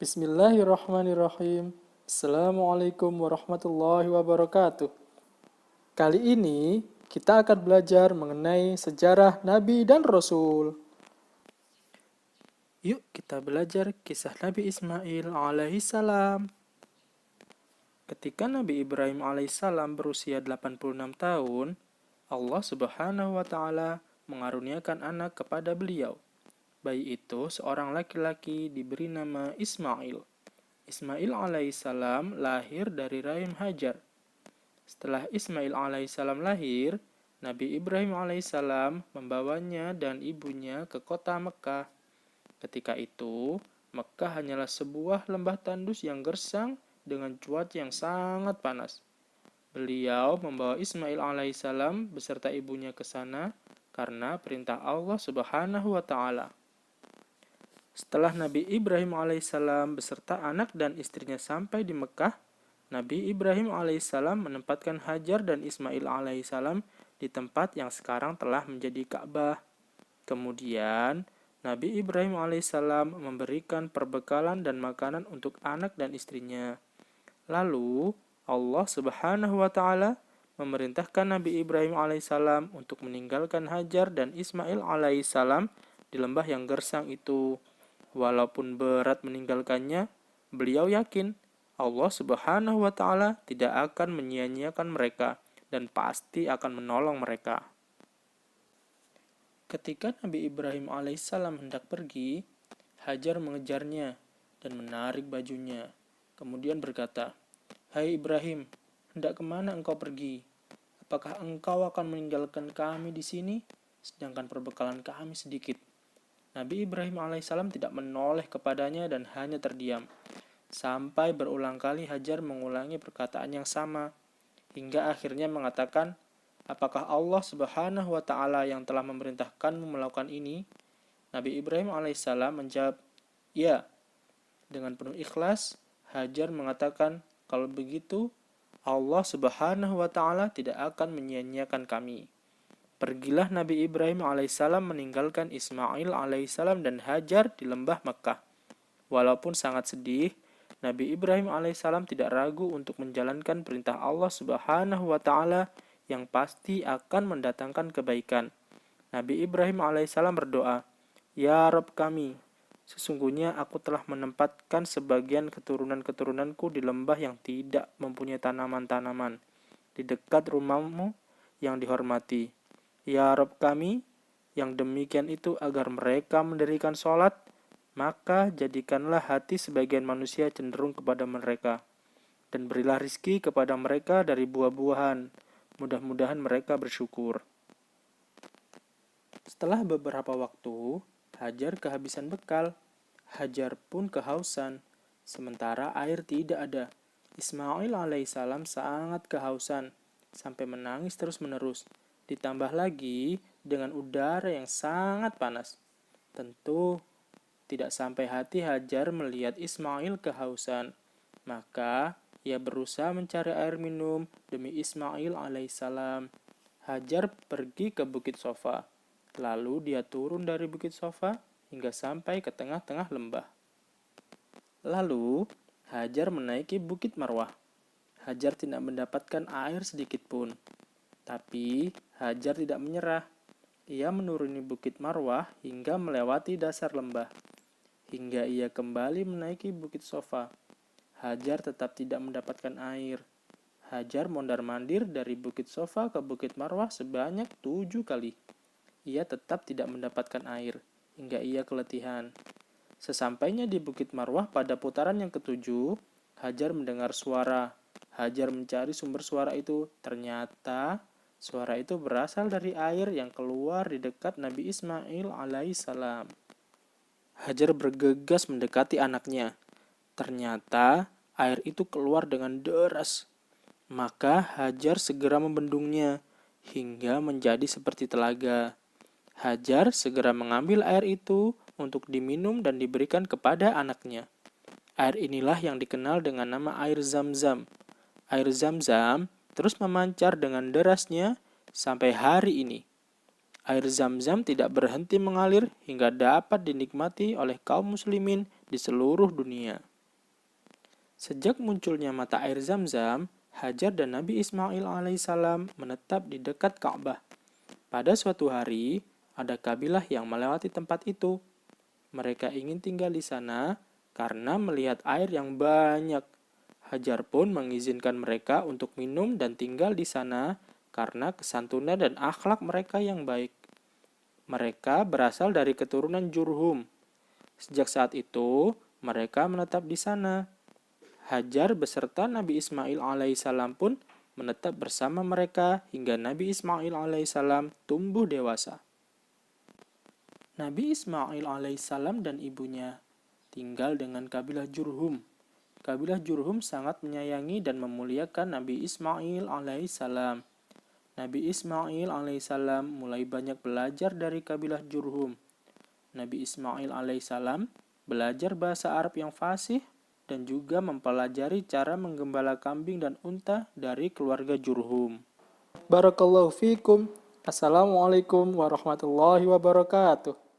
Bismillahirrahmanirrahim. Assalamualaikum warahmatullahi wabarakatuh. Kali ini kita akan belajar mengenai sejarah Nabi dan Rasul. Yuk kita belajar kisah Nabi Ismail alaihissalam. Ketika Nabi Ibrahim alaihissalam berusia 86 tahun, Allah subhanahu wa ta'ala mengaruniakan anak kepada beliau. Bayi itu seorang laki-laki diberi nama Ismail. Ismail alaihissalam lahir dari rahim Hajar. Setelah Ismail alaihissalam lahir, Nabi Ibrahim alaihissalam membawanya dan ibunya ke kota Mekah. Ketika itu, Mekah hanyalah sebuah lembah tandus yang gersang dengan cuaca yang sangat panas. Beliau membawa Ismail alaihissalam beserta ibunya ke sana karena perintah Allah subhanahu wa ta'ala. Setelah Nabi Ibrahim alaihissalam beserta anak dan istrinya sampai di Mekah, Nabi Ibrahim alaihissalam menempatkan Hajar dan Ismail alaihissalam di tempat yang sekarang telah menjadi Ka'bah. Kemudian, Nabi Ibrahim alaihissalam memberikan perbekalan dan makanan untuk anak dan istrinya. Lalu, Allah subhanahu wa ta'ala memerintahkan Nabi Ibrahim alaihissalam untuk meninggalkan Hajar dan Ismail alaihissalam di lembah yang gersang itu. Walaupun berat meninggalkannya, beliau yakin Allah subhanahu wa ta'ala tidak akan menyia-nyiakan mereka dan pasti akan menolong mereka. Ketika Nabi Ibrahim alaihissalam hendak pergi, Hajar mengejarnya dan menarik bajunya. Kemudian berkata, "Hai Ibrahim, hendak kemana engkau pergi? Apakah engkau akan meninggalkan kami di sini, sedangkan perbekalan kami sedikit?" Nabi Ibrahim alaihissalam tidak menoleh kepadanya dan hanya terdiam. Sampai berulang kali Hajar mengulangi perkataan yang sama, hingga akhirnya mengatakan, "Apakah Allah subhanahu wa ta'ala yang telah memerintahkanmu melakukan ini?" Nabi Ibrahim alaihissalam menjawab, "Ya." Dengan penuh ikhlas, Hajar mengatakan, "Kalau begitu, Allah subhanahu wa ta'ala tidak akan menyia-nyiakan kami." Pergilah Nabi Ibrahim alaihissalam meninggalkan Ismail alaihissalam dan Hajar di lembah Mekah. Walaupun sangat sedih, Nabi Ibrahim alaihissalam tidak ragu untuk menjalankan perintah Allah subhanahu wa ta'ala yang pasti akan mendatangkan kebaikan. Nabi Ibrahim alaihissalam berdoa, "Ya Rabb kami, sesungguhnya aku telah menempatkan sebagian keturunan-keturunanku di lembah yang tidak mempunyai tanaman-tanaman, di dekat rumahmu yang dihormati. Ya Rabb kami, yang demikian itu agar mereka mendirikan sholat, maka jadikanlah hati sebagian manusia cenderung kepada mereka, dan berilah rizki kepada mereka dari buah-buahan, mudah-mudahan mereka bersyukur." Setelah beberapa waktu, Hajar kehabisan bekal. Hajar pun kehausan, sementara air tidak ada. Ismail alaihissalam sangat kehausan, sampai menangis terus-menerus. Ditambah lagi dengan udara yang sangat panas. Tentu tidak sampai hati Hajar melihat Ismail kehausan. Maka ia berusaha mencari air minum demi Ismail alaihissalam. Hajar pergi ke Bukit Sofa. Lalu dia turun dari Bukit Sofa hingga sampai ke tengah-tengah lembah. Lalu Hajar menaiki Bukit Marwah. Hajar tidak mendapatkan air sedikit pun. Tapi Hajar tidak menyerah. Ia menuruni Bukit Marwah hingga melewati dasar lembah. Hingga ia kembali menaiki Bukit Sofa. Hajar tetap tidak mendapatkan air. Hajar mondar-mandir dari Bukit Sofa ke Bukit Marwah sebanyak 7 kali. Ia tetap tidak mendapatkan air, hingga ia keletihan. Sesampainya di Bukit Marwah pada putaran yang ketujuh, Hajar mendengar suara. Hajar mencari sumber suara itu. Ternyata suara itu berasal dari air yang keluar di dekat Nabi Ismail alaihissalam. Hajar bergegas mendekati anaknya. Ternyata air itu keluar dengan deras. Maka Hajar segera membendungnya hingga menjadi seperti telaga. Hajar segera mengambil air itu untuk diminum dan diberikan kepada anaknya. Air inilah yang dikenal dengan nama air Zam-Zam. Air Zam-Zam terus memancar dengan derasnya sampai hari ini. Air Zam-Zam tidak berhenti mengalir hingga dapat dinikmati oleh kaum muslimin di seluruh dunia. Sejak munculnya mata air Zam-Zam, Hajar dan Nabi Ismail alaihissalam menetap di dekat Ka'bah. Pada suatu hari, ada kabilah yang melewati tempat itu. Mereka ingin tinggal di sana karena melihat air yang banyak. Hajar pun mengizinkan mereka untuk minum dan tinggal di sana karena kesantunan dan akhlak mereka yang baik. Mereka berasal dari keturunan Jurhum. Sejak saat itu, mereka menetap di sana. Hajar beserta Nabi Ismail alaihissalam pun menetap bersama mereka hingga Nabi Ismail alaihissalam tumbuh dewasa. Nabi Ismail alaihissalam dan ibunya tinggal dengan kabilah Jurhum. Kabilah Jurhum sangat menyayangi dan memuliakan Nabi Ismail alaihissalam. Nabi Ismail alaihissalam mulai banyak belajar dari kabilah Jurhum. Nabi Ismail alaihissalam belajar bahasa Arab yang fasih dan juga mempelajari cara menggembala kambing dan unta dari keluarga Jurhum. Barakallahu fikum. Assalamualaikum warahmatullahi wabarakatuh.